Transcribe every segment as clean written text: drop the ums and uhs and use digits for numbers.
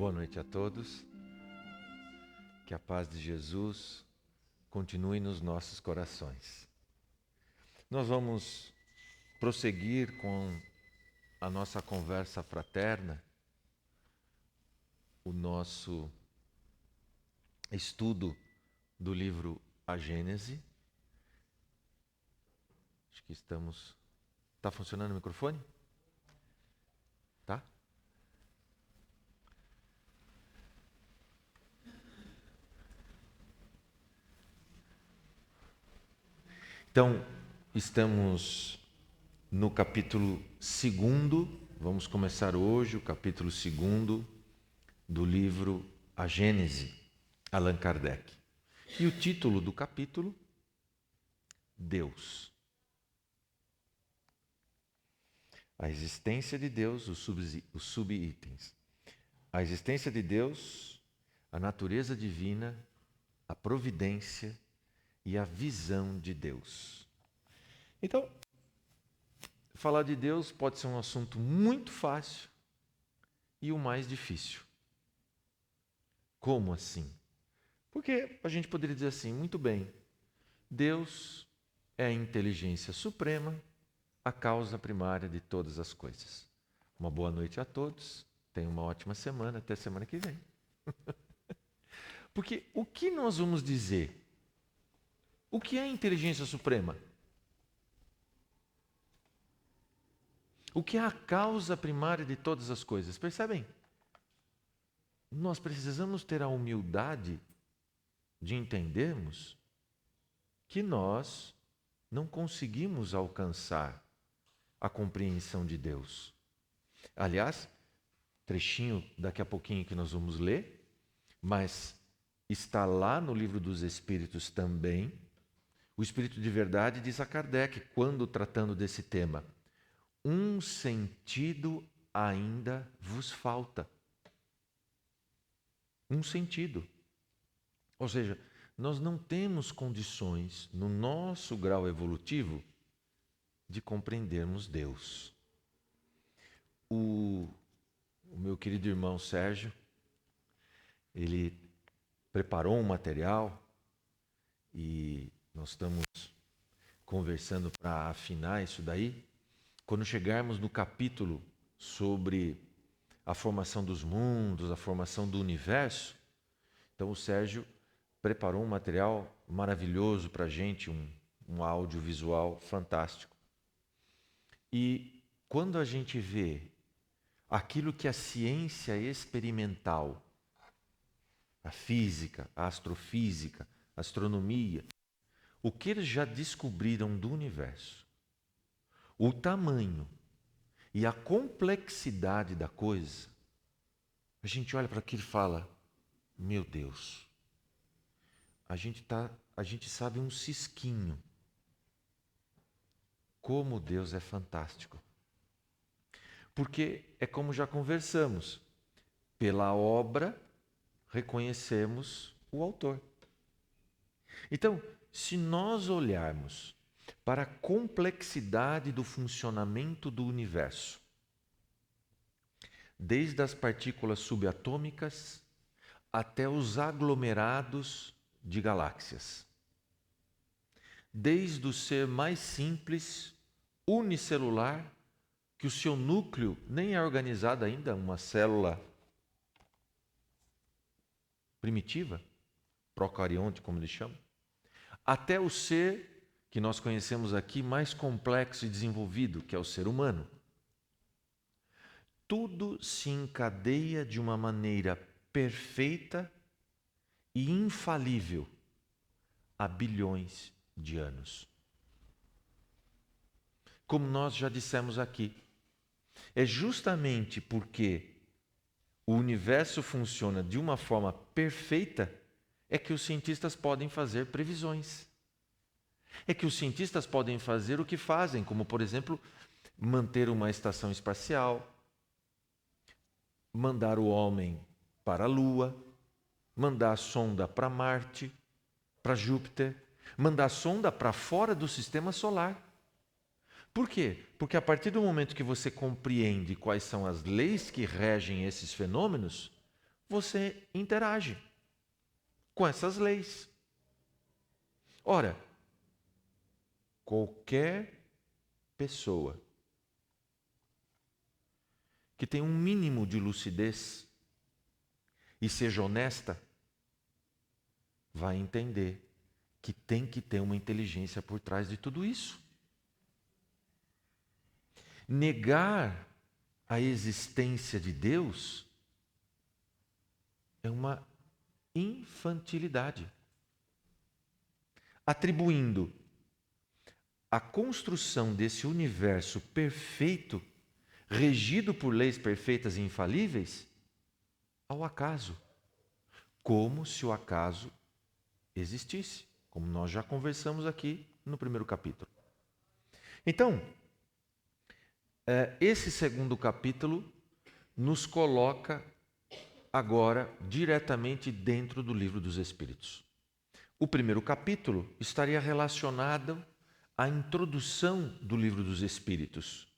Boa noite a todos. Que a paz de Jesus continue nos nossos corações. Nós vamos prosseguir com a nossa conversa fraterna, o nosso estudo do livro A Gênese. Acho que estamos... Está funcionando o microfone? Tá? Então, estamos no capítulo 2, vamos começar hoje o capítulo 2 do livro A Gênese, Allan Kardec. E o título do capítulo, Deus. A existência de Deus, os subitens. A existência de Deus, a natureza divina, a providência e a visão de Deus. Então, falar de Deus pode ser um assunto muito fácil e o mais difícil. Como assim? Porque a gente poderia dizer assim, muito bem, Deus é a inteligência suprema, a causa primária de todas as coisas. Uma boa noite a todos, tenham uma ótima semana, até semana que vem. Porque o que nós vamos dizer? O que é a inteligência suprema? O que é a causa primária de todas as coisas? Percebem? Nós precisamos ter a humildade de entendermos que nós não conseguimos alcançar a compreensão de Deus. Aliás, trechinho daqui a pouquinho que nós vamos ler, mas está lá no Livro dos Espíritos também. O Espírito de Verdade diz a Kardec, quando tratando desse tema, um sentido ainda vos falta. Um sentido. Ou seja, nós não temos condições, no nosso grau evolutivo, de compreendermos Deus. O meu querido irmão Sérgio, ele preparou um material e nós estamos conversando para afinar isso daí. Quando chegarmos no capítulo sobre a formação dos mundos, a formação do universo, então o Sérgio preparou um material maravilhoso para a gente, um audiovisual fantástico. E quando a gente vê aquilo que a ciência experimental, a física, a astrofísica, a astronomia, o que eles já descobriram do universo, o tamanho e a complexidade da coisa, a gente olha para aquilo e fala, meu Deus, a gente sabe um cisquinho. Como Deus é fantástico. Porque é como já conversamos, pela obra reconhecemos o autor. Então, se nós olharmos para a complexidade do funcionamento do universo, desde as partículas subatômicas até os aglomerados de galáxias, desde o ser mais simples, unicelular, que o seu núcleo nem é organizado ainda, uma célula primitiva, procarionte, como eles chamam, até o ser que nós conhecemos aqui mais complexo e desenvolvido, que é o ser humano. Tudo se encadeia de uma maneira perfeita e infalível há bilhões de anos. Como nós já dissemos aqui, é justamente porque o universo funciona de uma forma perfeita é que os cientistas podem fazer previsões. É que os cientistas podem fazer o que fazem, como, por exemplo, manter uma estação espacial, mandar o homem para a Lua, mandar a sonda para Marte, para Júpiter, mandar a sonda para fora do sistema solar. Por quê? Porque a partir do momento que você compreende quais são as leis que regem esses fenômenos, você interage com essas leis. Ora, qualquer pessoa que tenha um mínimo de lucidez e seja honesta, vai entender que tem que ter uma inteligência por trás de tudo isso. Negar a existência de Deus é uma infantilidade, atribuindo a construção desse universo perfeito, regido por leis perfeitas e infalíveis, ao acaso, como se o acaso existisse, como nós já conversamos aqui no primeiro capítulo. Então, esse segundo capítulo nos coloca agora diretamente dentro do livro dos Espíritos. O primeiro capítulo estaria relacionado à introdução do livro dos Espíritos,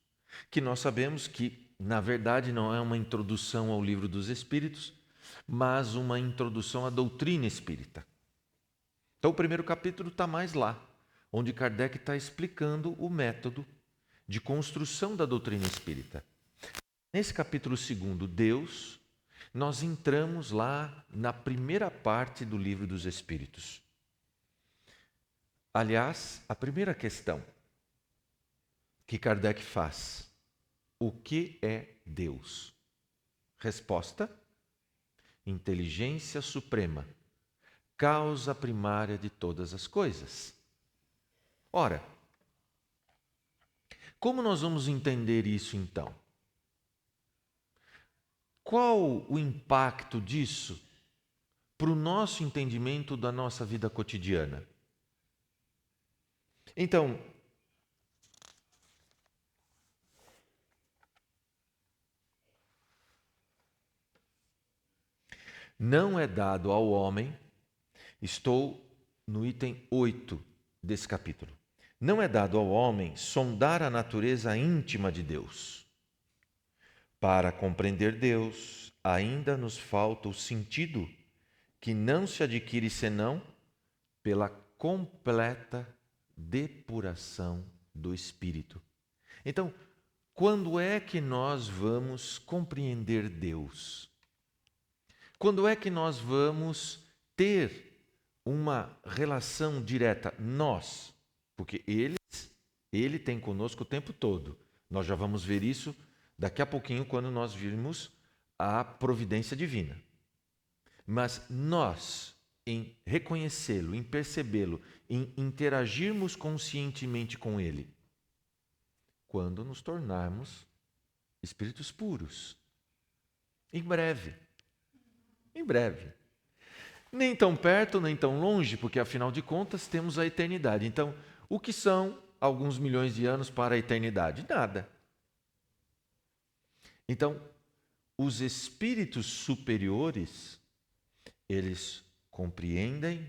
que nós sabemos que, na verdade, não é uma introdução ao livro dos Espíritos, mas uma introdução à doutrina espírita. Então, o primeiro capítulo está mais lá, onde Kardec está explicando o método de construção da doutrina espírita. Nesse capítulo 2, Deus, nós entramos lá na primeira parte do livro dos Espíritos. Aliás, a primeira questão que Kardec faz: o que é Deus? Resposta: inteligência suprema, causa primária de todas as coisas. Ora, como nós vamos entender isso então? Qual o impacto disso para o nosso entendimento da nossa vida cotidiana? Então, não é dado ao homem, estou no item 8 desse capítulo, não é dado ao homem sondar a natureza íntima de Deus. Para compreender Deus, ainda nos falta o sentido que não se adquire senão pela completa depuração do espírito. Então, quando é que nós vamos compreender Deus? Quando é que nós vamos ter uma relação direta, nós? Porque Ele tem conosco o tempo todo. Nós já vamos ver isso daqui a pouquinho, quando nós virmos a providência divina. Mas nós, em reconhecê-lo, em percebê-lo, em interagirmos conscientemente com Ele, quando nos tornarmos espíritos puros. Em breve. Em breve. Nem tão perto, nem tão longe, porque afinal de contas temos a eternidade. Então, o que são alguns milhões de anos para a eternidade? Nada. Então, os espíritos superiores, eles compreendem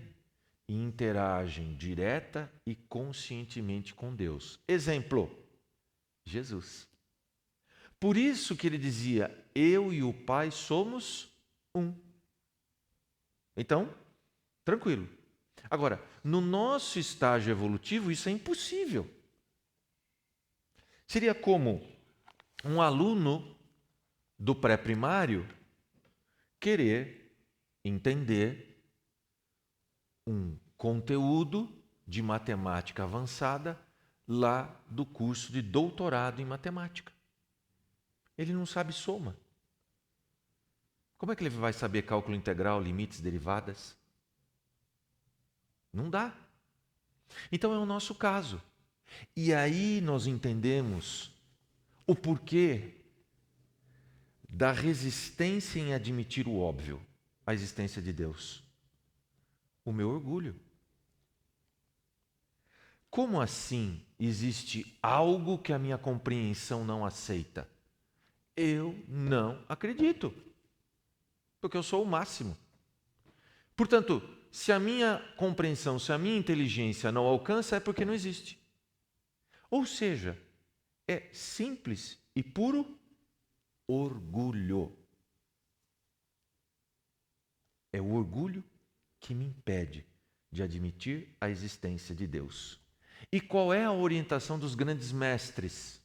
e interagem direta e conscientemente com Deus. Exemplo, Jesus. Por isso que ele dizia: eu e o Pai somos um. Então, tranquilo. Agora, no nosso estágio evolutivo, isso é impossível. Seria como um aluno do pré-primário querer entender um conteúdo de matemática avançada lá do curso de doutorado em matemática. Ele não sabe soma. Como é que ele vai saber cálculo integral, limites, derivadas? Não dá. Então é o nosso caso. E aí nós entendemos o porquê da resistência em admitir o óbvio, a existência de Deus. O meu orgulho. Como assim existe algo que a minha compreensão não aceita? Eu não acredito, porque eu sou o máximo. Portanto, se a minha compreensão, se a minha inteligência não alcança, é porque não existe. Ou seja, é simples e puro orgulho. É o orgulho que me impede de admitir a existência de Deus. E qual é a orientação dos grandes mestres?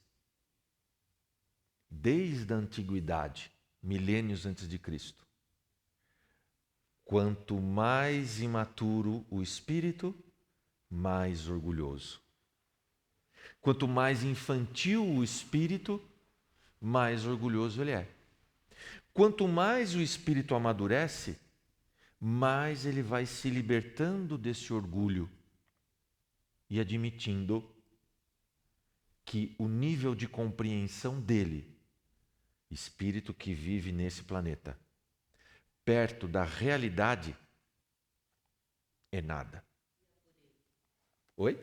Desde a antiguidade, milênios antes de Cristo. Quanto mais imaturo o espírito, mais orgulhoso. Quanto mais infantil o espírito, mais orgulhoso ele é. Quanto mais o espírito amadurece, mais ele vai se libertando desse orgulho e admitindo que o nível de compreensão dele, espírito que vive nesse planeta, perto da realidade, é nada. Oi?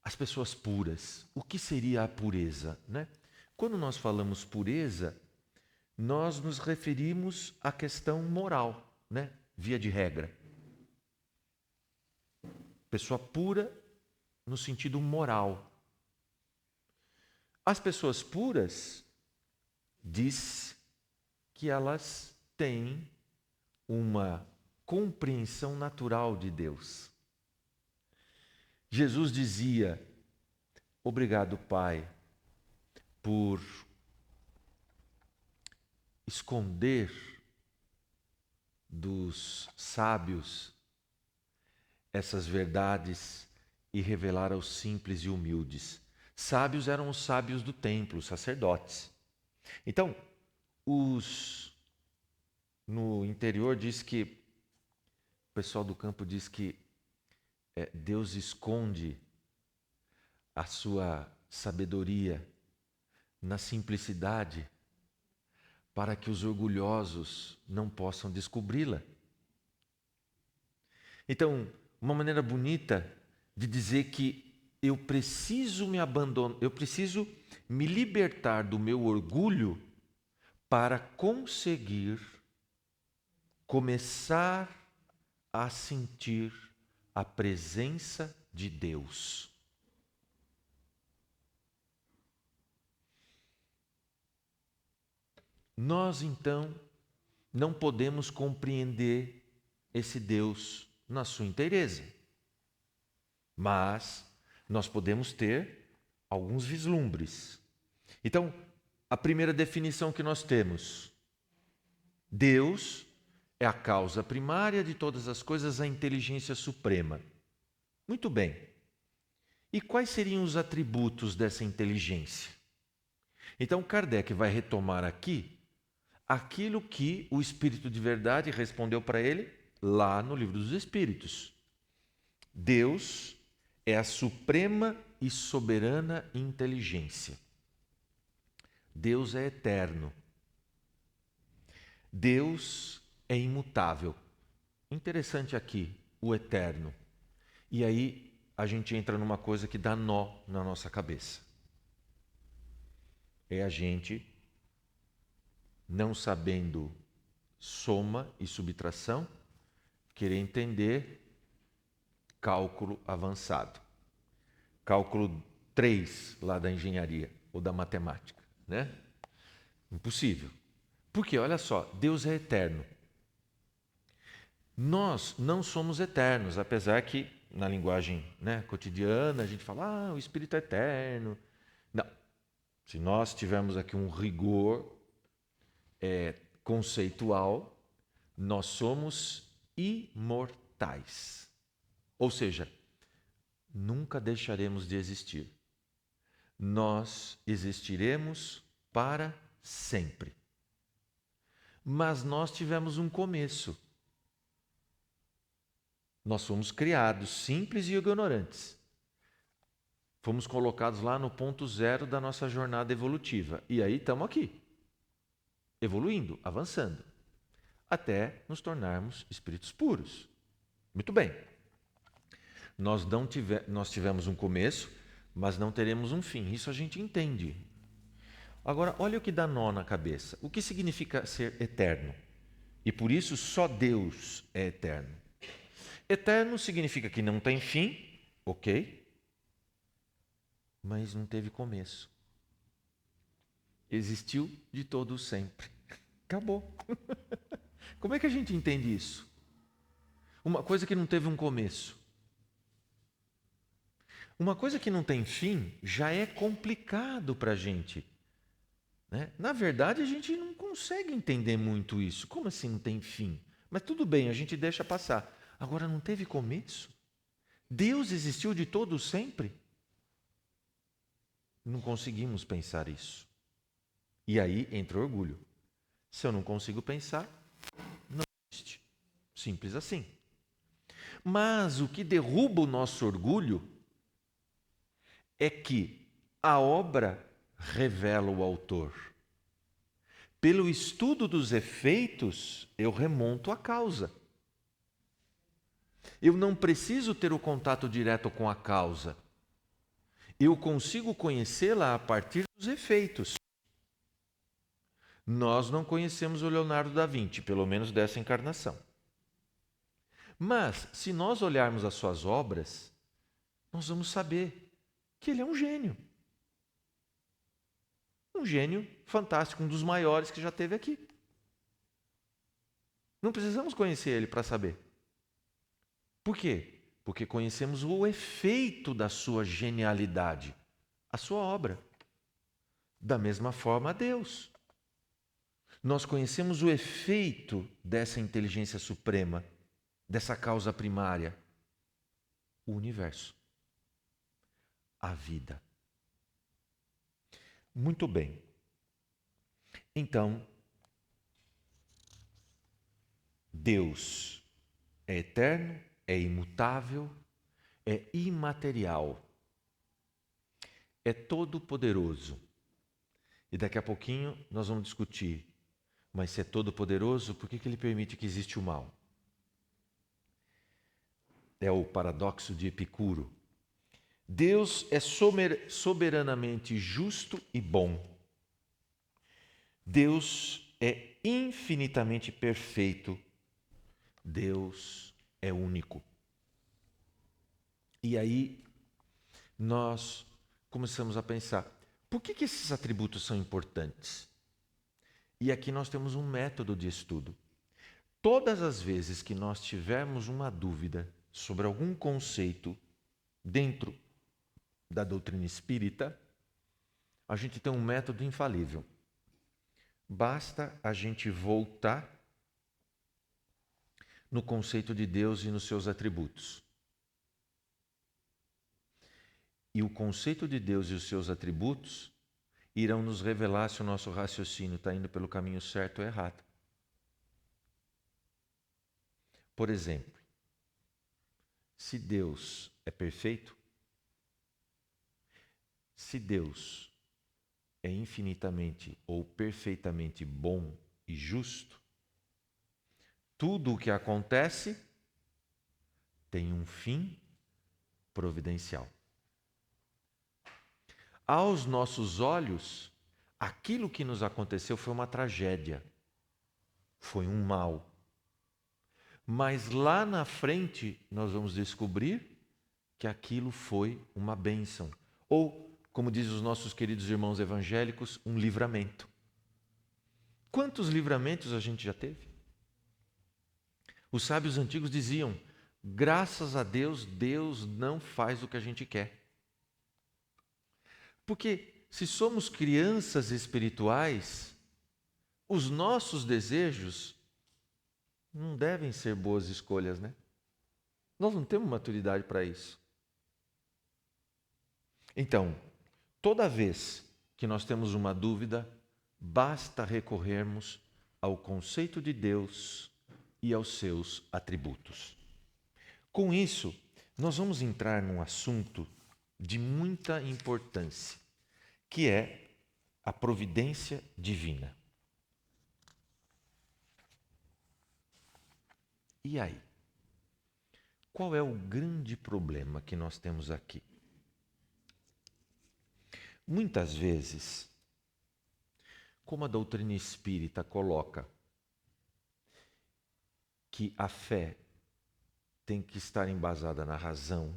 As pessoas puras. O que seria a pureza, né? Quando nós falamos pureza, nós nos referimos à questão moral, né? Via de regra. Pessoa pura no sentido moral. As pessoas puras diz que elas têm uma compreensão natural de Deus. Jesus dizia: obrigado, Pai, por esconder dos sábios essas verdades e revelar aos simples e humildes. Sábios eram os sábios do templo, os sacerdotes. Então, no interior diz que, o pessoal do campo diz que Deus esconde a sua sabedoria na simplicidade para que os orgulhosos não possam descobri-la. Então, uma maneira bonita de dizer que eu preciso me abandonar, eu preciso me libertar do meu orgulho para conseguir começar a sentir a presença de Deus. Nós, então, não podemos compreender esse Deus na sua inteireza, mas nós podemos ter alguns vislumbres. Então, a primeira definição que nós temos: Deus é a causa primária de todas as coisas, a inteligência suprema. Muito bem. E quais seriam os atributos dessa inteligência? Então, Kardec vai retomar aqui aquilo que o Espírito de Verdade respondeu para ele lá no Livro dos Espíritos. Deus é a suprema e soberana inteligência. Deus é eterno. Deus é imutável. Interessante aqui, o eterno. E aí a gente entra numa coisa que dá nó na nossa cabeça. É a gente não sabendo soma e subtração, querer entender cálculo avançado. Cálculo 3 lá da engenharia ou da matemática, né? Impossível. Porque, olha só, Deus é eterno. Nós não somos eternos, apesar que na linguagem, né, cotidiana a gente fala, o Espírito é eterno. Não. Se nós tivermos aqui um rigor conceitual, nós somos imortais. Ou seja, nunca deixaremos de existir. Nós existiremos para sempre. Mas nós tivemos um começo. Nós fomos criados simples e ignorantes. Fomos colocados lá no ponto zero da nossa jornada evolutiva. E aí estamos aqui, evoluindo, avançando, até nos tornarmos espíritos puros. Muito bem. Nós tivemos um começo, mas não teremos um fim. Isso a gente entende. Agora, olha o que dá nó na cabeça. O que significa ser eterno? E por isso só Deus é eterno. Eterno significa que não tem fim, ok? Mas não teve começo. Existiu de todo sempre. Acabou. Como é que a gente entende isso? Uma coisa que não teve um começo. Uma coisa que não tem fim já é complicado para a gente, né? Na verdade, a gente não consegue entender muito isso. Como assim não tem fim? Mas tudo bem, a gente deixa passar. Agora, não teve começo? Deus existiu de todo sempre? Não conseguimos pensar isso. E aí entra o orgulho. Se eu não consigo pensar, não existe. Simples assim. Mas o que derruba o nosso orgulho é que a obra revela o autor. Pelo estudo dos efeitos, eu remonto a causa. Eu não preciso ter o contato direto com a causa. Eu consigo conhecê-la a partir dos efeitos. Nós não conhecemos o Leonardo da Vinci, pelo menos dessa encarnação. Mas, se nós olharmos as suas obras, nós vamos saber que ele é um gênio. Um gênio fantástico, um dos maiores que já teve aqui. Não precisamos conhecer ele para saber. Por quê? Porque conhecemos o efeito da sua genialidade, a sua obra. Da mesma forma, a Deus. Nós conhecemos o efeito dessa inteligência suprema, dessa causa primária, o universo, a vida. Muito bem. Então, Deus é eterno, é imutável, é imaterial, é todo-poderoso. E daqui a pouquinho nós vamos discutir, mas se é todo-poderoso, por que ele permite que exista o mal? É o paradoxo de Epicuro. Deus é soberanamente justo e bom. Deus é infinitamente perfeito. Deus é único. E aí nós começamos a pensar, por que esses atributos são importantes? E aqui nós temos um método de estudo. Todas as vezes que nós tivermos uma dúvida sobre algum conceito dentro da doutrina espírita, a gente tem um método infalível. Basta a gente voltar no conceito de Deus e nos seus atributos. E o conceito de Deus e os seus atributos irão nos revelar se o nosso raciocínio está indo pelo caminho certo ou errado. Por exemplo, se Deus é perfeito, se Deus é infinitamente ou perfeitamente bom e justo, tudo o que acontece tem um fim providencial. Aos nossos olhos, aquilo que nos aconteceu foi uma tragédia, foi um mal. Mas lá na frente nós vamos descobrir que aquilo foi uma bênção. Ou, como dizem os nossos queridos irmãos evangélicos, um livramento. Quantos livramentos a gente já teve? Os sábios antigos diziam, graças a Deus, Deus não faz o que a gente quer. Porque se somos crianças espirituais, os nossos desejos não devem ser boas escolhas, né? Nós não temos maturidade para isso. Então, toda vez que nós temos uma dúvida, basta recorrermos ao conceito de Deus e aos seus atributos. Com isso, nós vamos entrar num assunto de muita importância, que é a providência divina. E aí? Qual é o grande problema que nós temos aqui? Muitas vezes, como a doutrina espírita coloca que a fé tem que estar embasada na razão,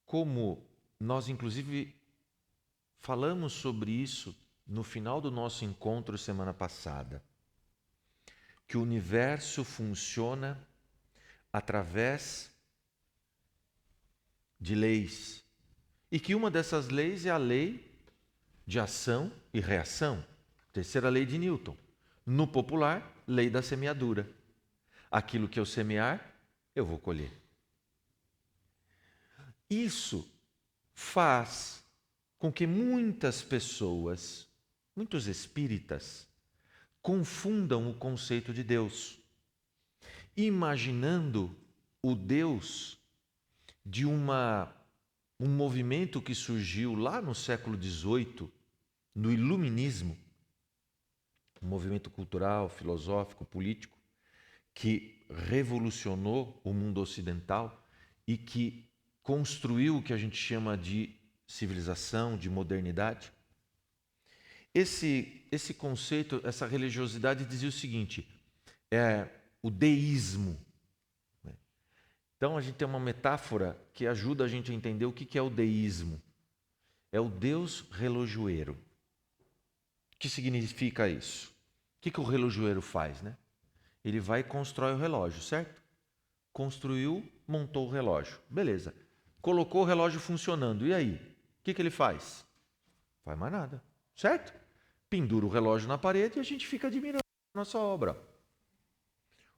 como nós inclusive falamos sobre isso no final do nosso encontro semana passada, que o universo funciona através de leis. E que uma dessas leis é a lei de ação e reação. Terceira lei de Newton. No popular, lei da semeadura. Aquilo que eu semear, eu vou colher. Isso faz com que muitas pessoas, muitos espíritas, confundam o conceito de Deus, imaginando o Deus de um movimento que surgiu lá no século XVIII, no Iluminismo, um movimento cultural, filosófico, político, que revolucionou o mundo ocidental e que construiu o que a gente chama de civilização, de modernidade. Esse conceito, essa religiosidade dizia o seguinte, o deísmo. Então a gente tem uma metáfora que ajuda a gente a entender o que é o deísmo. É o Deus relojoeiro. O que significa isso? O que o relojoeiro faz, né? Ele vai e constrói o relógio, certo? Construiu, montou o relógio. Beleza. Colocou o relógio funcionando. E aí? O que ele faz? Faz mais nada, certo? Pendura o relógio na parede e a gente fica admirando a nossa obra.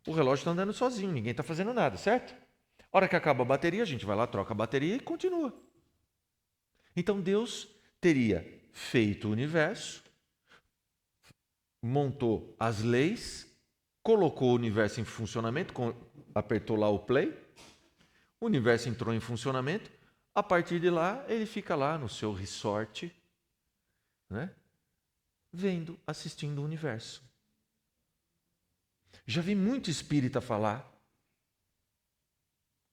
O relógio está andando sozinho, ninguém está fazendo nada, certo? A hora que acaba a bateria, a gente vai lá, troca a bateria e continua. Então Deus teria feito o universo, montou as leis, colocou o universo em funcionamento, apertou lá o play, o universo entrou em funcionamento, a partir de lá ele fica lá no seu resort, né? Vendo, assistindo o universo. Já vi muito espírita falar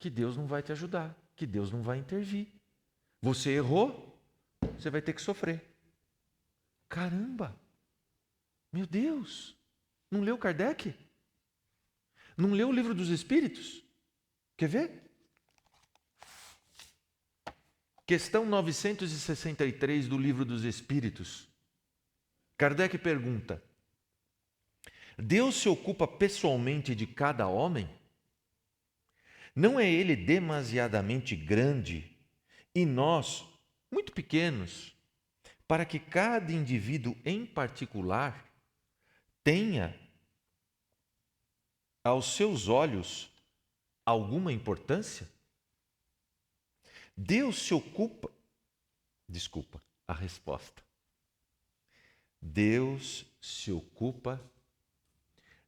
que Deus não vai te ajudar, que Deus não vai intervir. Você errou, você vai ter que sofrer. Caramba! Meu Deus! Não leu Kardec? Não leu o Livro dos Espíritos? Quer ver? Questão 963 do Livro dos Espíritos. Kardec pergunta: Deus se ocupa pessoalmente de cada homem? Não é ele demasiadamente grande e nós muito pequenos para que cada indivíduo em particular tenha aos seus olhos alguma importância? Deus se ocupa. Desculpa, a resposta. Deus se ocupa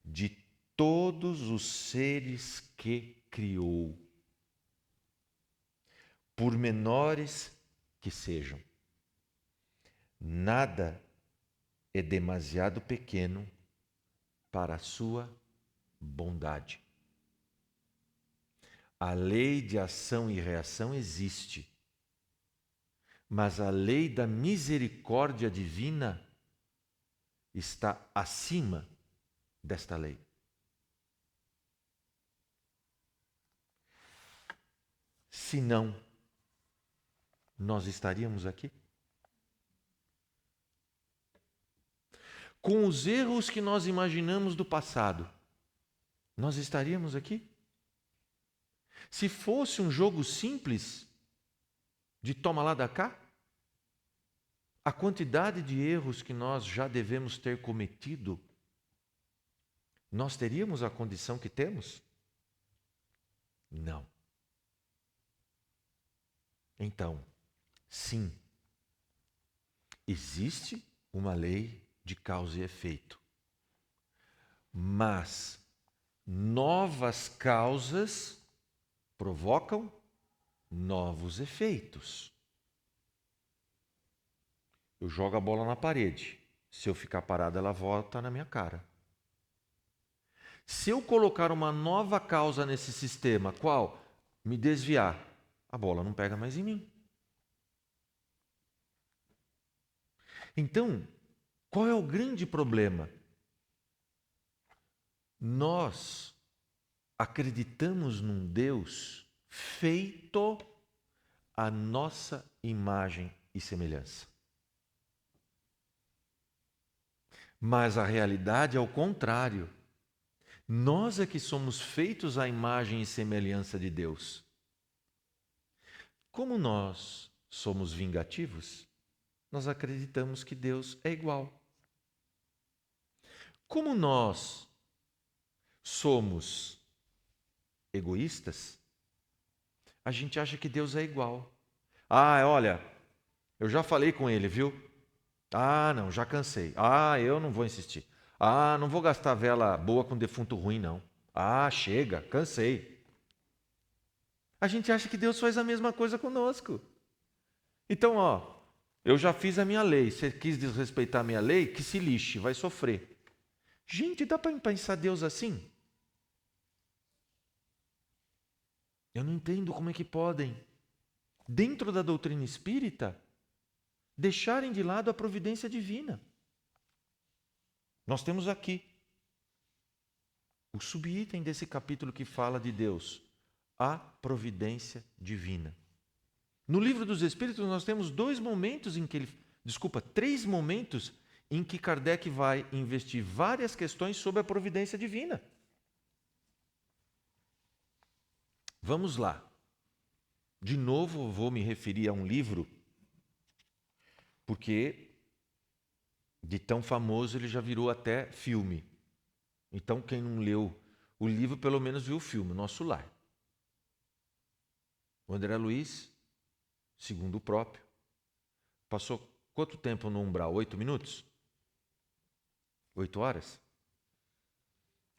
de todos os seres que criou, por menores que sejam. Nada é demasiado pequeno para a sua bondade. A lei de ação e reação existe, mas a lei da misericórdia divina está acima desta lei. Senão, nós estaríamos aqui? Com os erros que nós imaginamos do passado, nós estaríamos aqui? Se fosse um jogo simples, de toma lá da cá, a quantidade de erros que nós já devemos ter cometido, nós teríamos a condição que temos? Não. Então, sim, existe uma lei de causa e efeito, mas novas causas provocam novos efeitos. Eu jogo a bola na parede. Se eu ficar parado, ela volta na minha cara. Se eu colocar uma nova causa nesse sistema, qual? Me desviar, a bola não pega mais em mim. Então, qual é o grande problema? Nós acreditamos num Deus feito à nossa imagem e semelhança. Mas a realidade é o contrário. Nós é que somos feitos à imagem e semelhança de Deus. Como nós somos vingativos, nós acreditamos que Deus é igual. Como nós somos egoístas, a gente acha que Deus é igual. Ah, olha, eu já falei com ele, viu? Ah, não, já cansei. Ah, eu não vou insistir. Ah, não vou gastar vela boa com defunto ruim, não. Ah, chega, cansei. A gente acha que Deus faz a mesma coisa conosco. Então, eu já fiz a minha lei. Você quis desrespeitar a minha lei? Que se lixe, vai sofrer. Gente, dá para pensar Deus assim? Eu não entendo como é que podem, dentro da doutrina espírita, deixarem de lado a providência divina. Nós temos aqui o subitem desse capítulo que fala de Deus, a providência divina. No Livro dos Espíritos nós temos três momentos em que Kardec vai investir várias questões sobre a providência divina. Vamos lá. De novo vou me referir a um livro, porque de tão famoso ele já virou até filme. Então quem não leu o livro pelo menos viu o filme, Nosso Lar. O André Luiz, segundo o próprio, passou quanto tempo no umbral? 8 minutos? 8 horas?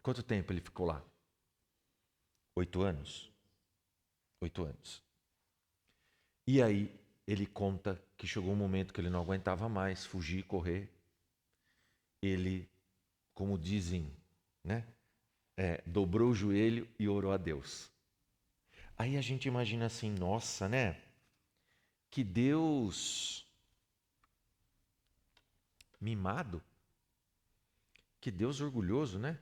Quanto tempo ele ficou lá? 8 anos? 8 anos. E aí ele conta que chegou um momento que ele não aguentava mais fugir e correr. Ele, como dizem, né, dobrou o joelho e orou a Deus. Aí a gente imagina assim, nossa, né? Que Deus mimado, que Deus orgulhoso, né?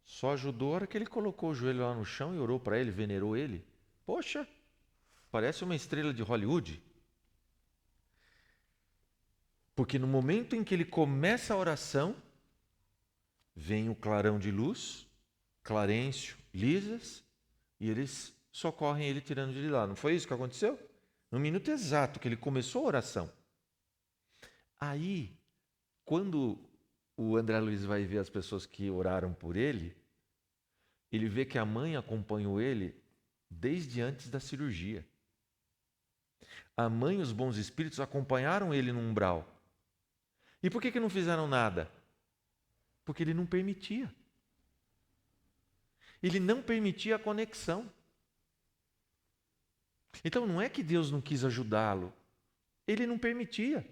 Só ajudou a hora que ele colocou o joelho lá no chão e orou para ele, venerou ele. Poxa, parece uma estrela de Hollywood. Porque no momento em que ele começa a oração, vem o clarão de luz, Clarencio, Lisas, e eles socorrem ele tirando de lá. Não foi isso que aconteceu? No minuto exato que ele começou a oração. Aí, quando o André Luiz vai ver as pessoas que oraram por ele, ele vê que a mãe acompanhou ele desde antes da cirurgia. A mãe e os bons espíritos acompanharam ele no umbral. E por que não fizeram nada? Porque ele não permitia. Ele não permitia a conexão. Então não é que Deus não quis ajudá-lo, ele não permitia.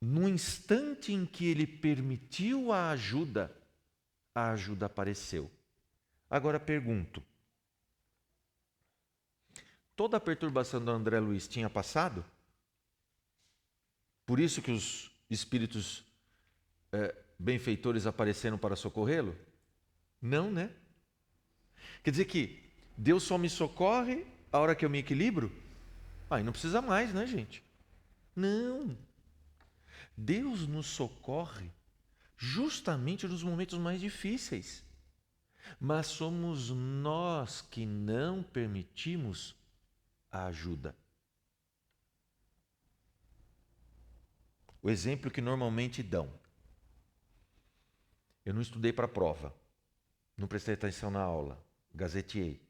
No instante em que ele permitiu a ajuda apareceu. Agora pergunto, toda a perturbação do André Luiz tinha passado? Por isso que os espíritos benfeitores apareceram para socorrê-lo? Não, né? Quer dizer que Deus só me socorre a hora que eu me equilibro? Aí não precisa mais, né, gente? Não. Deus nos socorre justamente nos momentos mais difíceis. Mas somos nós que não permitimos a ajuda. O exemplo que normalmente dão. Eu não estudei para a prova. Não prestei atenção na aula. Gazeteei.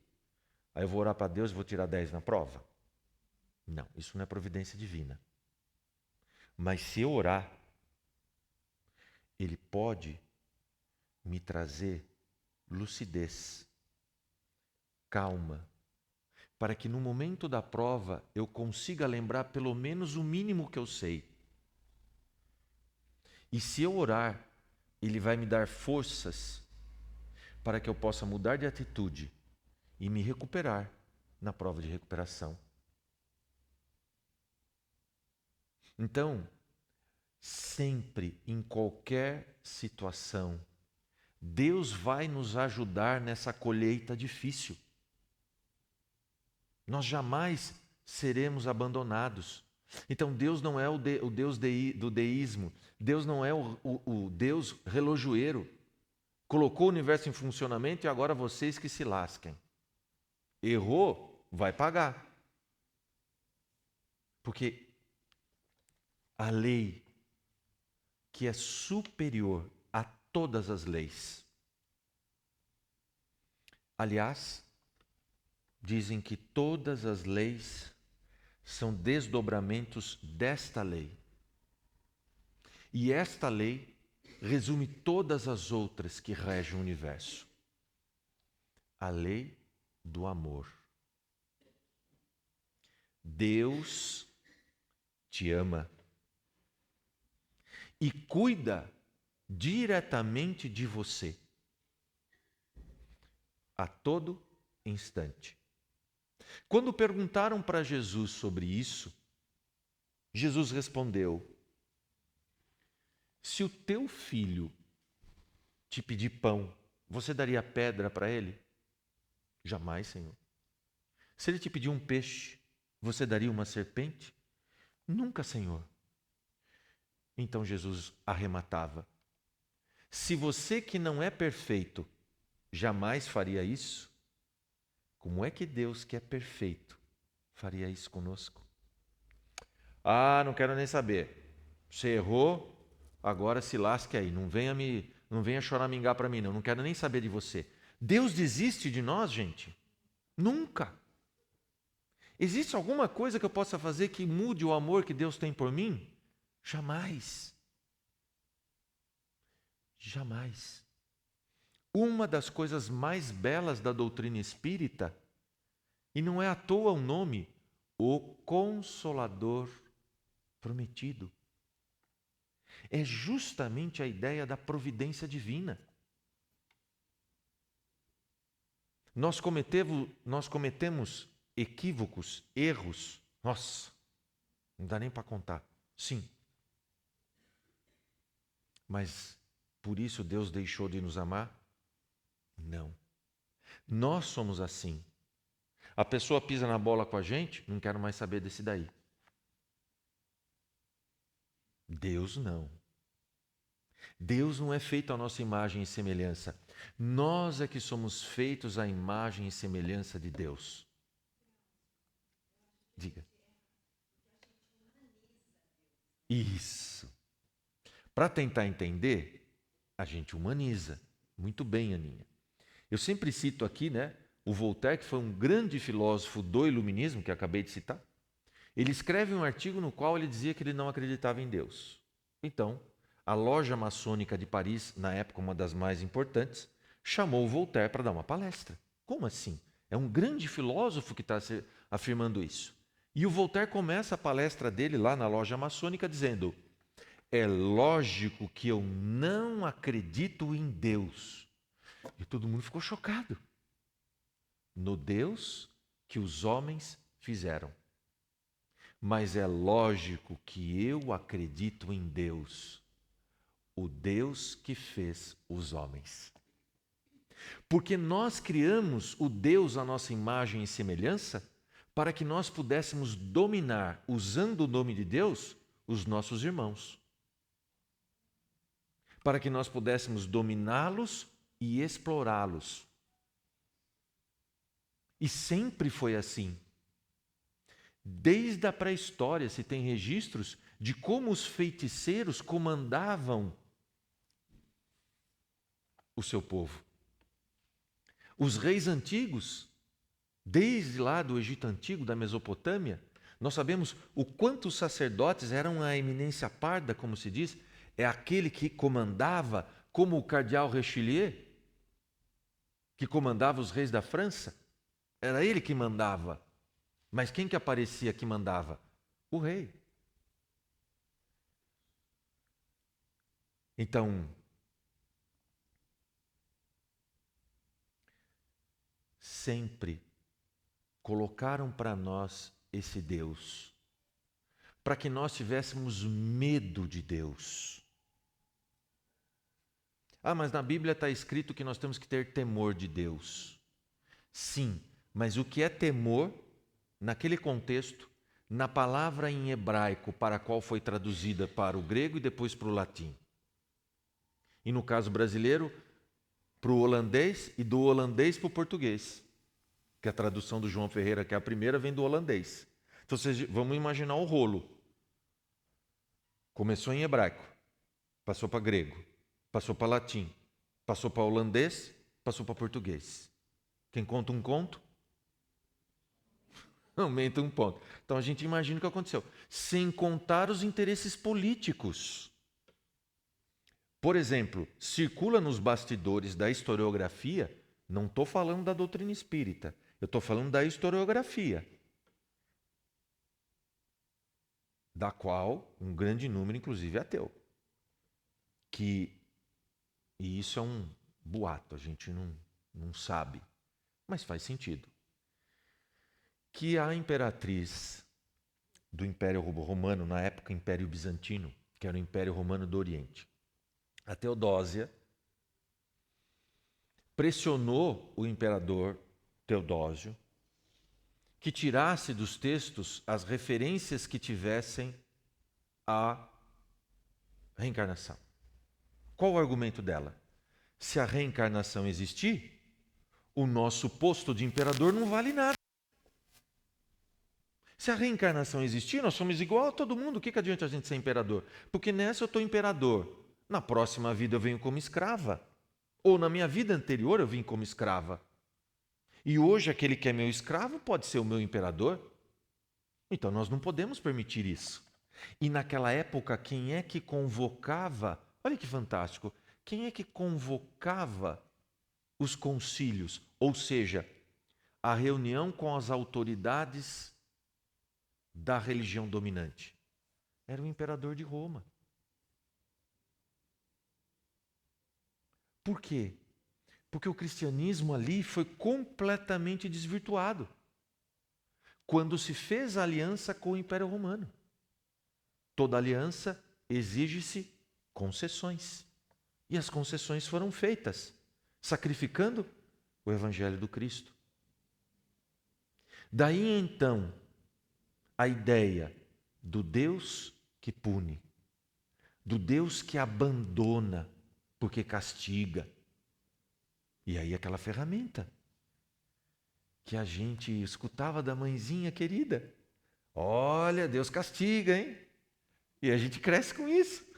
Aí eu vou orar para Deus e vou tirar 10 na prova? Não, isso não é providência divina. Mas se eu orar, Ele pode me trazer lucidez, calma, para que no momento da prova eu consiga lembrar pelo menos o mínimo que eu sei. E se eu orar, Ele vai me dar forças para que eu possa mudar de atitude e me recuperar na prova de recuperação. Então, sempre, em qualquer situação, Deus vai nos ajudar nessa colheita difícil. Nós jamais seremos abandonados. Então Deus não é o Deus do deísmo. Deus não é o Deus relojoeiro. Colocou o universo em funcionamento e agora vocês que se lasquem. Errou, vai pagar. Porque a lei que é superior a todas as leis. Aliás, dizem que todas as leis são desdobramentos desta lei. E esta lei resume todas as outras que regem o universo. A lei do amor. Deus te ama e cuida diretamente de você a todo instante. Quando perguntaram para Jesus sobre isso, Jesus respondeu: se o teu filho te pedir pão, você daria pedra para ele? Jamais, Senhor. Se ele te pedir um peixe, você daria uma serpente? Nunca, Senhor. Então Jesus arrematava: se você que não é perfeito jamais faria isso, como é que Deus, que é perfeito, faria isso conosco? Ah, não quero nem saber. Você errou, agora se lasque aí. Não venha choramingar para mim, não. Não quero nem saber de você. Deus desiste de nós, gente? Nunca. Existe alguma coisa que eu possa fazer que mude o amor que Deus tem por mim? Jamais. Jamais. Uma das coisas mais belas da doutrina espírita, e não é à toa o nome, o Consolador Prometido, é justamente a ideia da providência divina. Nós cometemos equívocos, erros. Nossa, não dá nem para contar. Sim. Mas por isso Deus deixou de nos amar? Não. Nós somos assim. A pessoa pisa na bola com a gente, não quero mais saber desse daí. Deus não. Deus não é feito à nossa imagem e semelhança. Nós é que somos feitos à imagem e semelhança de Deus. Diga. Isso. Para tentar entender, a gente humaniza. Muito bem, Aninha. Eu sempre cito aqui, o Voltaire, que foi um grande filósofo do iluminismo, que acabei de citar. Ele escreve um artigo no qual ele dizia que ele não acreditava em Deus. Então, a loja maçônica de Paris, na época uma das mais importantes, chamou o Voltaire para dar uma palestra. Como assim? É um grande filósofo que está afirmando isso. E o Voltaire começa a palestra dele lá na loja maçônica dizendo: é lógico que eu não acredito em Deus. E todo mundo ficou chocado. No Deus que os homens fizeram. Mas é lógico que eu acredito em Deus, o Deus que fez os homens. Porque nós criamos o Deus à nossa imagem e semelhança para que nós pudéssemos dominar, usando o nome de Deus, os nossos irmãos. Para que nós pudéssemos dominá-los e explorá-los. E sempre foi assim. Desde a pré-história se tem registros de como os feiticeiros comandavam o seu povo. Os reis antigos, desde lá do Egito Antigo, da Mesopotâmia, nós sabemos o quanto os sacerdotes eram a eminência parda, como se diz, é aquele que comandava, como o cardeal Richelieu, que comandava os reis da França, era ele que mandava. Mas quem que aparecia que mandava? O rei. Então, sempre colocaram para nós esse Deus, para que nós tivéssemos medo de Deus. Ah, mas na Bíblia está escrito que nós temos que ter temor de Deus. Sim, mas o que é temor, naquele contexto, na palavra em hebraico para a qual foi traduzida para o grego e depois para o latim. E no caso brasileiro, para o holandês e do holandês para o português. Que a tradução do João Ferreira, que é a primeira, vem do holandês. Então, vamos imaginar o rolo. Começou em hebraico, passou para grego, passou para latim, passou para holandês, passou para português. Quem conta um conto, aumenta um ponto. Então a gente imagina o que aconteceu. Sem contar os interesses políticos. Por exemplo, circula nos bastidores da historiografia, não estou falando da doutrina espírita, eu estou falando da historiografia, da qual um grande número, inclusive, é ateu. E isso é um boato, a gente não sabe, mas faz sentido. Que a imperatriz do Império Romano, na época Império Bizantino, que era o Império Romano do Oriente, a Teodósia, pressionou o imperador Teodósio que tirasse dos textos as referências que tivessem à reencarnação. Qual o argumento dela? Se a reencarnação existir, o nosso posto de imperador não vale nada. Se a reencarnação existir, nós somos igual a todo mundo. O que adianta a gente ser imperador? Porque nessa eu estou imperador. Na próxima vida eu venho como escrava. Ou na minha vida anterior eu vim como escrava. E hoje aquele que é meu escravo pode ser o meu imperador. Então nós não podemos permitir isso. E naquela época, quem é que convocava? Olha que fantástico. Quem é que convocava os concílios? Ou seja, a reunião com as autoridades da religião dominante? Era o imperador de Roma. Por quê? Porque o cristianismo ali foi completamente desvirtuado quando se fez a aliança com o Império Romano. Toda aliança exige-se concessões. E as concessões foram feitas, sacrificando o Evangelho do Cristo. Daí então, a ideia do Deus que pune, do Deus que abandona porque castiga. E aí aquela ferramenta que a gente escutava da mãezinha querida. Olha, Deus castiga, hein? E a gente cresce com isso.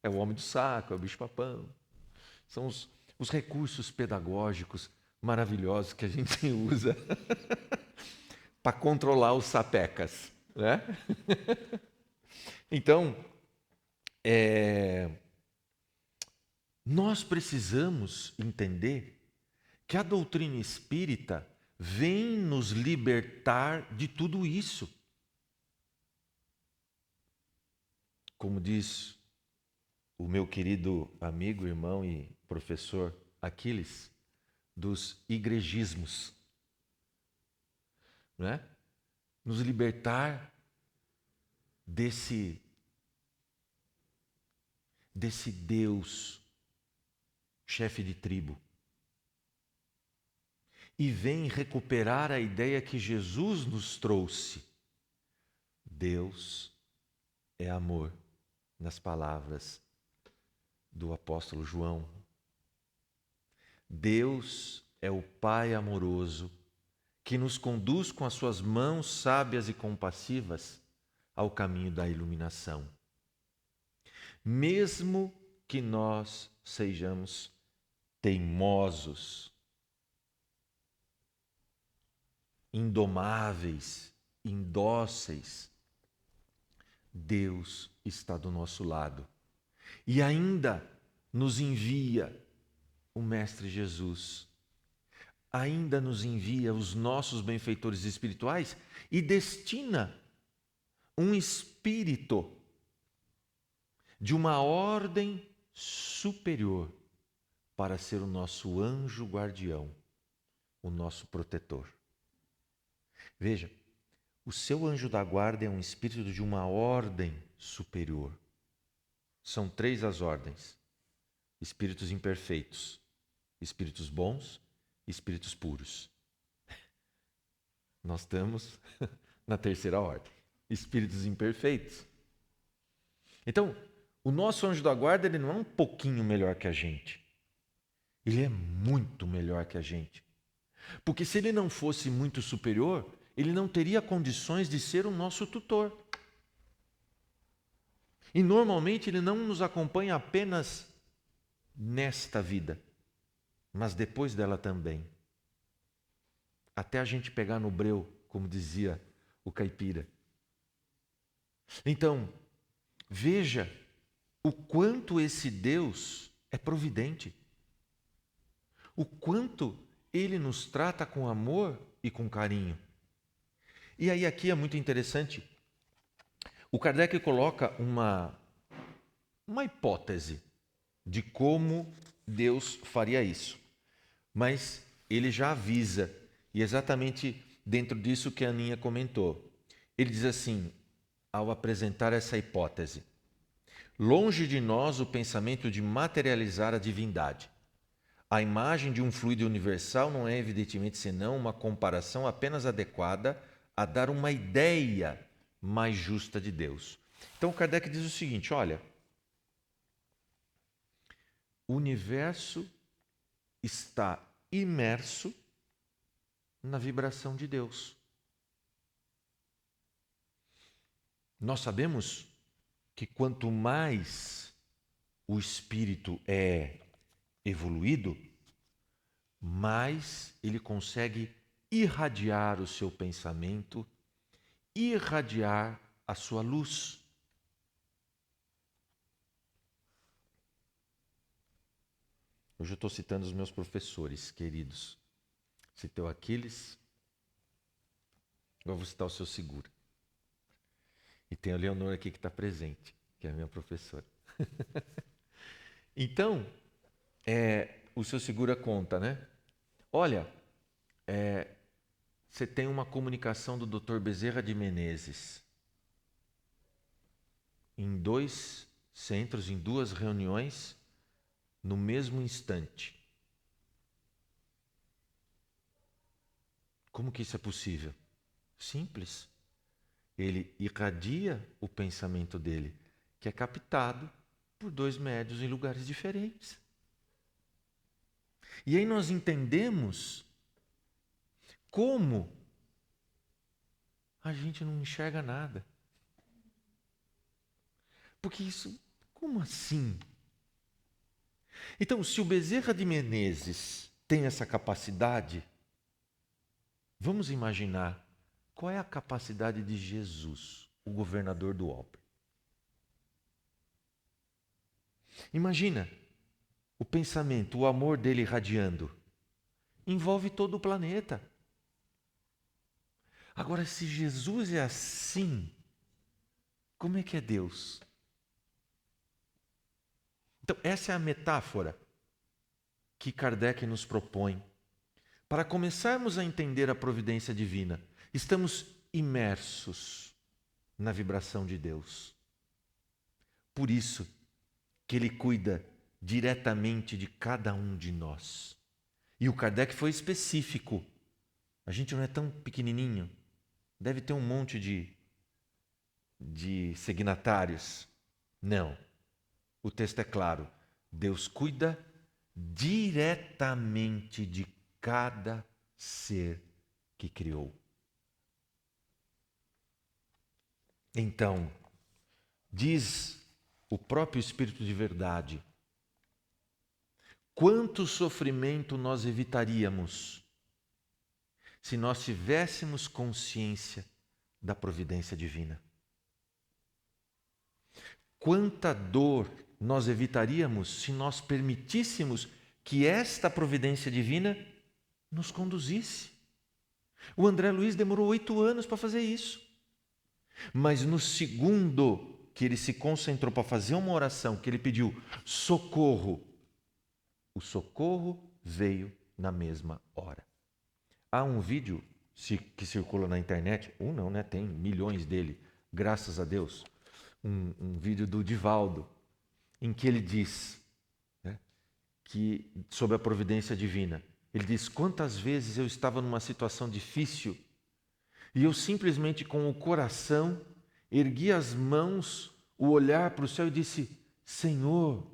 É o homem do saco, é o bicho-papão. São os recursos pedagógicos maravilhosos que a gente usa para controlar os sapecas, né? Então, nós precisamos entender que a doutrina espírita vem nos libertar de tudo isso. Como diz o meu querido amigo, irmão e professor Aquiles, dos igrejismos, não é? Nos libertar desse Deus, chefe de tribo. E vem recuperar a ideia que Jesus nos trouxe. Deus é amor, nas palavras do apóstolo João. Deus é o Pai amoroso que nos conduz com as suas mãos sábias e compassivas ao caminho da iluminação. Mesmo que nós sejamos teimosos, indomáveis, indóceis, Deus está do nosso lado. E ainda nos envia o Mestre Jesus. Ainda nos envia os nossos benfeitores espirituais e destina um espírito de uma ordem superior para ser o nosso anjo guardião, o nosso protetor. Veja, o seu anjo da guarda é um espírito de uma ordem superior. São 3 as ordens: espíritos imperfeitos, espíritos bons, espíritos puros. Nós estamos na terceira ordem, espíritos imperfeitos. Então, o nosso anjo da guarda, ele não é um pouquinho melhor que a gente. Ele é muito melhor que a gente. Porque se ele não fosse muito superior, ele não teria condições de ser o nosso tutor. E normalmente ele não nos acompanha apenas nesta vida, mas depois dela também. Até a gente pegar no breu, como dizia o caipira. Então, veja o quanto esse Deus é providente. O quanto ele nos trata com amor e com carinho. E aí aqui é muito interessante. O Kardec coloca uma hipótese de como Deus faria isso. Mas ele já avisa, e exatamente dentro disso que a Aninha comentou. Ele diz assim, ao apresentar essa hipótese: longe de nós o pensamento de materializar a divindade. A imagem de um fluido universal não é evidentemente senão uma comparação apenas adequada a dar uma ideia mais justa de Deus. Então Kardec diz o seguinte, olha, o universo está imerso na vibração de Deus. Nós sabemos que quanto mais o espírito é evoluído, mais ele consegue irradiar o seu pensamento, irradiar a sua luz. Hoje eu estou citando os meus professores queridos. Citei o Aquiles, agora vou citar o seu Segura. E tem a Leonor aqui que está presente, que é a minha professora. Então, o seu Segura conta, né? Olha, você tem uma comunicação do Dr. Bezerra de Menezes em 2 centros, em 2 reuniões, no mesmo instante. Como que isso é possível? Simples. Ele irradia o pensamento dele, que é captado por 2 médiuns em lugares diferentes. E aí nós entendemos como a gente não enxerga nada. Porque isso, como assim? Então, se o Bezerra de Menezes tem essa capacidade, vamos imaginar qual é a capacidade de Jesus, o governador do Alpe. Imagina o pensamento, o amor dele irradiando. Envolve todo o planeta. Agora, se Jesus é assim, como é que é Deus? Então, essa é a metáfora que Kardec nos propõe. Para começarmos a entender a providência divina, estamos imersos na vibração de Deus. Por isso que Ele cuida diretamente de cada um de nós. E o Kardec foi específico. A gente não é tão pequenininho. Deve ter um monte de signatários. Não. O texto é claro. Deus cuida diretamente de cada ser que criou. Então, diz o próprio Espírito de Verdade, quanto sofrimento nós evitaríamos se nós tivéssemos consciência da providência divina. Quanta dor nós evitaríamos se nós permitíssemos que esta providência divina nos conduzisse. O André Luiz demorou 8 anos para fazer isso. Mas no segundo que ele se concentrou para fazer uma oração, que ele pediu socorro, o socorro veio na mesma hora. Há um vídeo que circula na internet, não, né? Tem milhões dele, graças a Deus. Um vídeo do Divaldo, em que ele diz, né, que sobre a providência divina. Ele diz, quantas vezes eu estava numa situação difícil E eu simplesmente com o coração ergui as mãos, o olhar para o céu e disse: Senhor,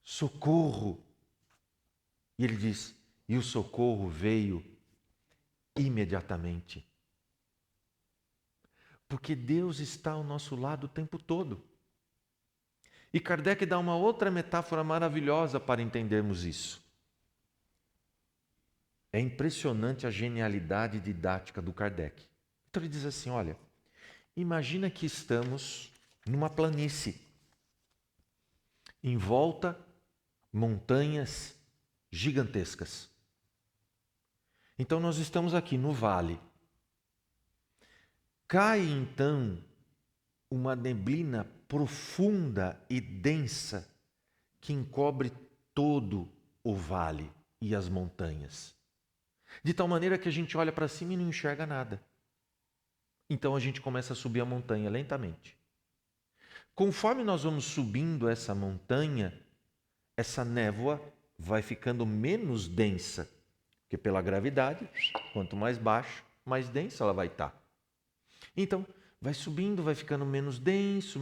socorro. E ele diz: e o socorro veio imediatamente. Porque Deus está ao nosso lado o tempo todo. E Kardec dá uma outra metáfora maravilhosa para entendermos isso. É impressionante a genialidade didática do Kardec. Então ele diz assim, olha, imagina que estamos numa planície, em volta montanhas gigantescas. Então nós estamos aqui no vale. Cai então uma neblina profunda e densa que encobre todo o vale e as montanhas. De tal maneira que a gente olha para cima e não enxerga nada. Então a gente começa a subir a montanha lentamente. Conforme nós vamos subindo essa montanha, essa névoa vai ficando menos densa, porque pela gravidade, quanto mais baixo, mais densa ela vai estar. Então, vai subindo, vai ficando menos denso,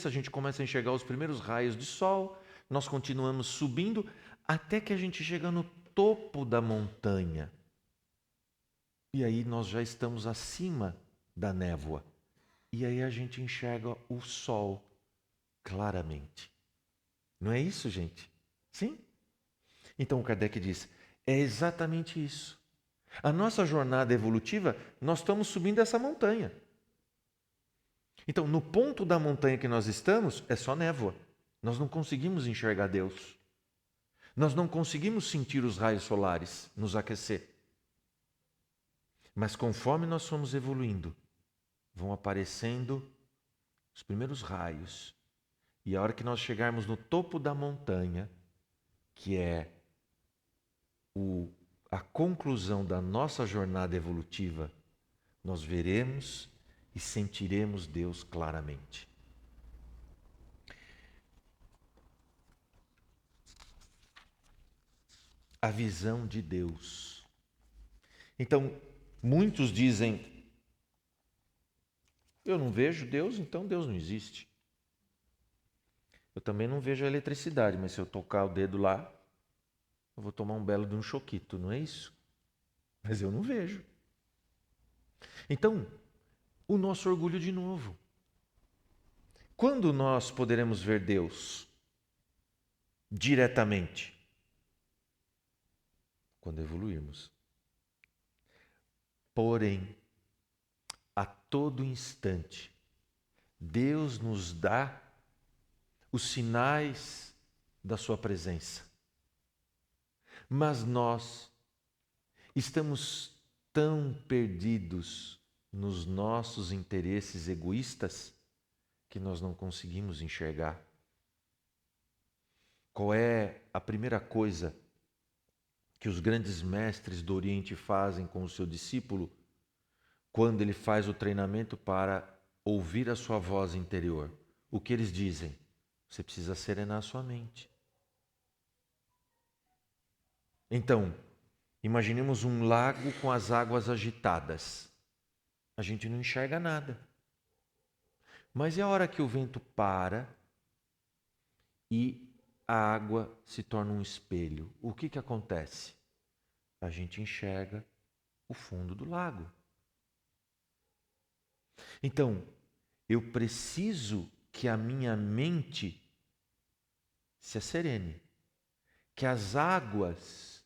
a gente começa a enxergar os primeiros raios de sol, nós continuamos subindo até que a gente chega no topo da montanha. E aí nós já estamos acima da névoa. E aí a gente enxerga o sol claramente. Não é isso, gente? Sim? Então o Kardec diz, é exatamente isso. A nossa jornada evolutiva, nós estamos subindo essa montanha. Então, no ponto da montanha que nós estamos, é só névoa. Nós não conseguimos enxergar Deus. Nós não conseguimos sentir os raios solares nos aquecer. Mas conforme nós fomos evoluindo, vão aparecendo os primeiros raios. E a hora que nós chegarmos no topo da montanha, que é a conclusão da nossa jornada evolutiva, nós veremos e sentiremos Deus claramente. A visão de Deus. Então, muitos dizem, eu não vejo Deus, então Deus não existe. Eu também não vejo a eletricidade, mas se eu tocar o dedo lá, eu vou tomar um belo de um choquito, não é isso? Mas eu não vejo. Então, o nosso orgulho de novo. Quando nós poderemos ver Deus diretamente? Quando evoluirmos. Porém, a todo instante, Deus nos dá os sinais da sua presença. Mas nós estamos tão perdidos nos nossos interesses egoístas que nós não conseguimos enxergar. Qual é a primeira coisa que os grandes mestres do Oriente fazem com o seu discípulo quando ele faz o treinamento para ouvir a sua voz interior? O que eles dizem? Você precisa serenar a sua mente. Então, imaginemos um lago com as águas agitadas. A gente não enxerga nada. Mas é a hora que o vento para e a água se torna um espelho. O que acontece? A gente enxerga o fundo do lago. Então, eu preciso que a minha mente se asserene, que as águas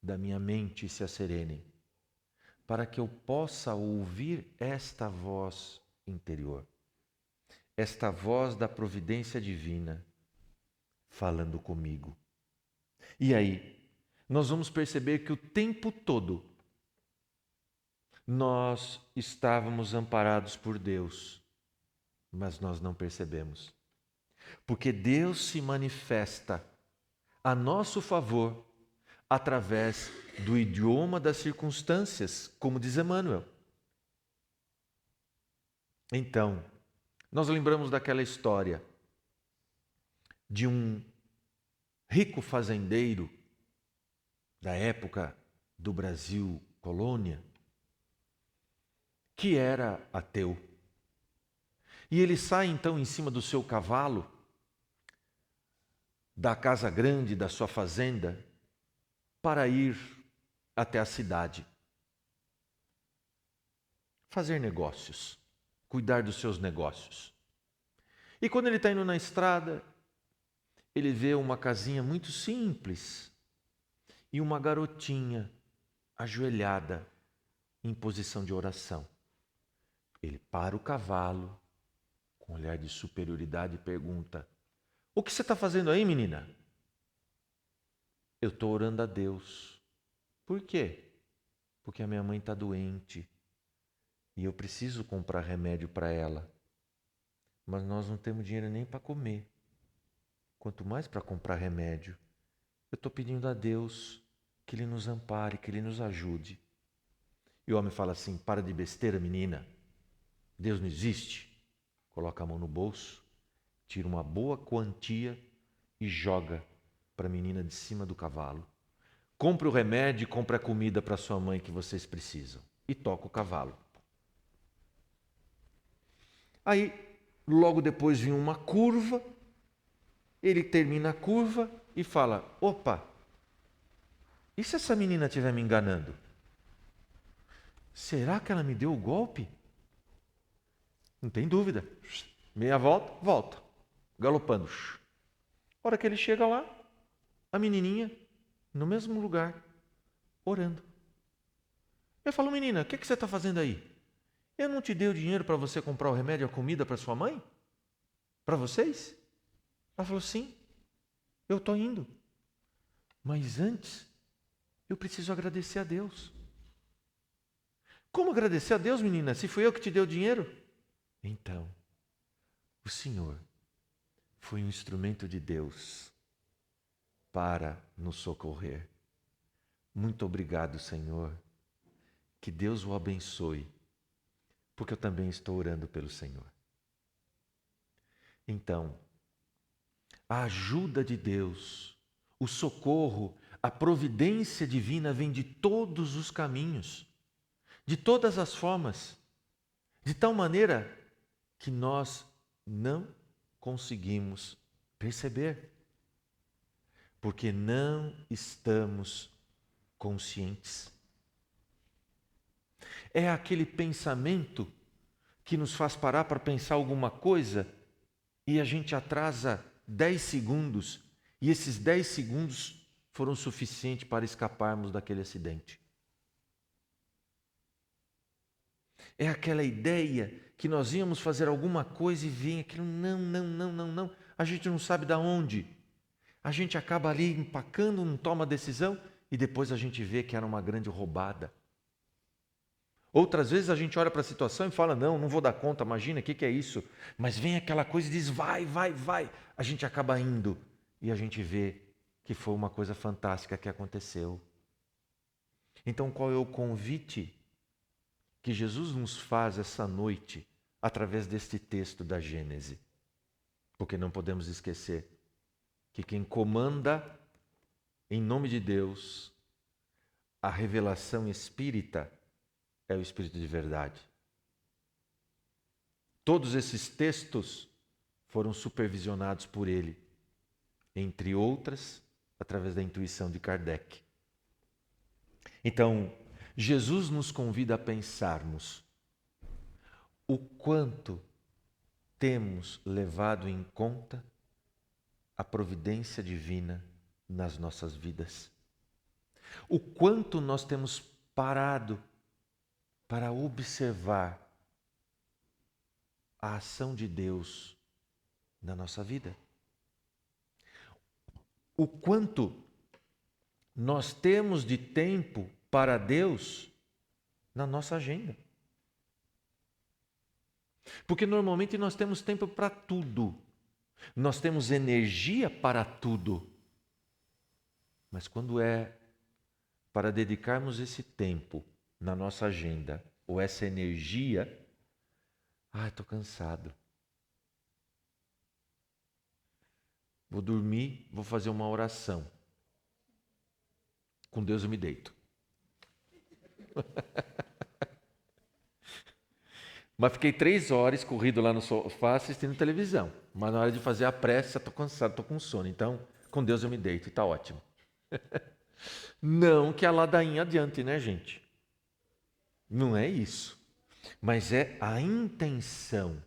da minha mente se asserenem, para que eu possa ouvir esta voz interior, esta voz da providência divina falando comigo. E aí, nós vamos perceber que o tempo todo nós estávamos amparados por Deus, mas nós não percebemos. Porque Deus se manifesta a nosso favor através do idioma das circunstâncias, como diz Emmanuel. Então, nós lembramos daquela história de um rico fazendeiro da época do Brasil colônia, que era ateu. E ele sai então em cima do seu cavalo, da casa grande, da sua fazenda, para ir até a cidade. Fazer negócios, cuidar dos seus negócios. E quando ele está indo na estrada, ele vê uma casinha muito simples e uma garotinha ajoelhada em posição de oração. Ele para o cavalo, com um olhar de superioridade, e pergunta: o que você está fazendo aí, menina? Eu estou orando a Deus. Por quê? Porque a minha mãe está doente e eu preciso comprar remédio para ela. Mas nós não temos dinheiro nem para comer. Quanto mais para comprar remédio. Eu estou pedindo a Deus que Ele nos ampare, que Ele nos ajude. E o homem fala assim: para de besteira, menina. Deus não existe. Coloca a mão no bolso, tira uma boa quantia e joga para a menina de cima do cavalo. Compre o remédio e compre a comida para sua mãe que vocês precisam. E toca o cavalo. Aí, logo depois vem uma curva. Ele termina a curva e fala: opa, e se essa menina estiver me enganando? Será que ela me deu o golpe? Não tem dúvida. Meia volta, volta. Galopando. A hora que ele chega lá, a menininha, no mesmo lugar, orando. Eu falo: menina, o que você está fazendo aí? Eu não te dei o dinheiro para você comprar o remédio e a comida para sua mãe? Para vocês? Ela falou: sim, eu estou indo. Mas antes, eu preciso agradecer a Deus. Como agradecer a Deus, menina, se fui eu que te dei o dinheiro? Então, o Senhor foi um instrumento de Deus para nos socorrer. Muito obrigado, Senhor. Que Deus o abençoe, porque eu também estou orando pelo Senhor. Então, a ajuda de Deus, o socorro, a providência divina vem de todos os caminhos, de todas as formas, de tal maneira que nós não conseguimos perceber, porque não estamos conscientes. É aquele pensamento que nos faz parar para pensar alguma coisa e a gente atrasa 10 segundos e esses 10 segundos foram suficientes para escaparmos daquele acidente. É aquela ideia que nós íamos fazer alguma coisa e vem aquilo, não. A gente não sabe de onde. A gente acaba ali empacando, não toma decisão e depois a gente vê que era uma grande roubada. Outras vezes a gente olha para a situação e fala: não vou dar conta, imagina, o que é isso? Mas vem aquela coisa e diz: vai. A gente acaba indo e a gente vê que foi uma coisa fantástica que aconteceu. Então, qual é o convite que Jesus nos faz essa noite através deste texto da Gênese? Porque não podemos esquecer que quem comanda, em nome de Deus, a revelação espírita é o Espírito de verdade. Todos esses textos foram supervisionados por ele, entre outras, através da intuição de Kardec. Então, Jesus nos convida a pensarmos o quanto temos levado em conta a providência divina nas nossas vidas. O quanto nós temos parado para observar a ação de Deus na nossa vida. O quanto nós temos de tempo para Deus na nossa agenda. Porque normalmente nós temos tempo para tudo. Nós temos energia para tudo. Mas quando é para dedicarmos esse tempo na nossa agenda, ou essa energia, estou cansado. Vou dormir, vou fazer uma oração. Com Deus eu me deito. Mas fiquei 3 horas corrido lá no sofá assistindo televisão. Mas na hora de fazer a prece, estou cansado, estou com sono. Então, com Deus eu me deito e está ótimo. Não que a ladainha adiante, né, gente? Não é isso. Mas é a intenção.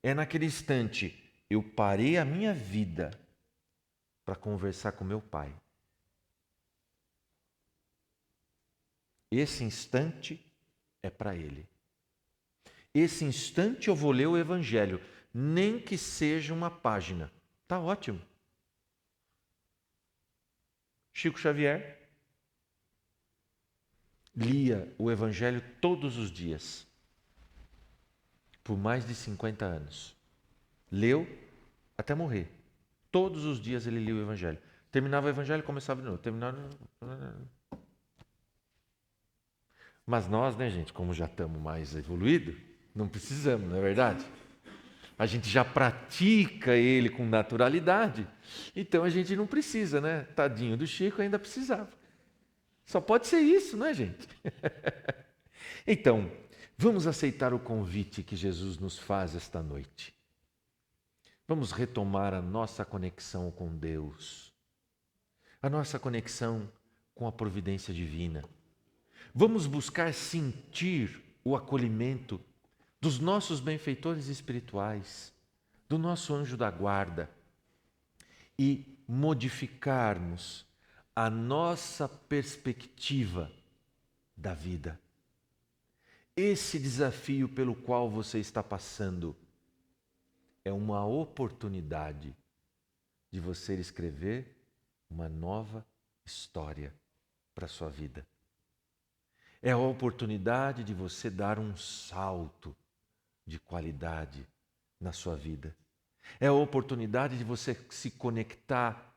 É naquele instante, eu parei a minha vida para conversar com meu pai. Esse instante é para ele. Esse instante eu vou ler o Evangelho, nem que seja uma página. Tá ótimo. Chico Xavier lia o Evangelho todos os dias, por mais de 50 anos. Leu até morrer. Todos os dias ele lia o Evangelho. Terminava o Evangelho e começava de novo. Terminava... Mas nós, né, gente, como já estamos mais evoluídos, não precisamos, não é verdade? A gente já pratica ele com naturalidade, então a gente não precisa, né? Tadinho do Chico ainda precisava. Só pode ser isso, não é, gente? Então, vamos aceitar o convite que Jesus nos faz esta noite. Vamos retomar a nossa conexão com Deus, a nossa conexão com a providência divina. Vamos buscar sentir o acolhimento dos nossos benfeitores espirituais, do nosso anjo da guarda e modificarmos a nossa perspectiva da vida. Esse desafio pelo qual você está passando é uma oportunidade de você escrever uma nova história para a sua vida. É a oportunidade de você dar um salto de qualidade na sua vida. É a oportunidade de você se conectar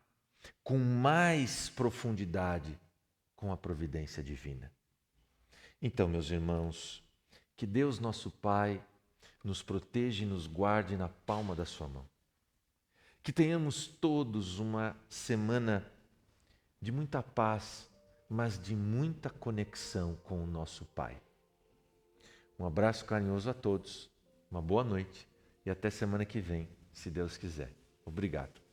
com mais profundidade com a providência divina. Então, meus irmãos, que Deus nosso Pai nos proteja e nos guarde na palma da sua mão. Que tenhamos todos uma semana de muita paz, mas de muita conexão com o nosso Pai. Um abraço carinhoso a todos, uma boa noite e até semana que vem, se Deus quiser. Obrigado.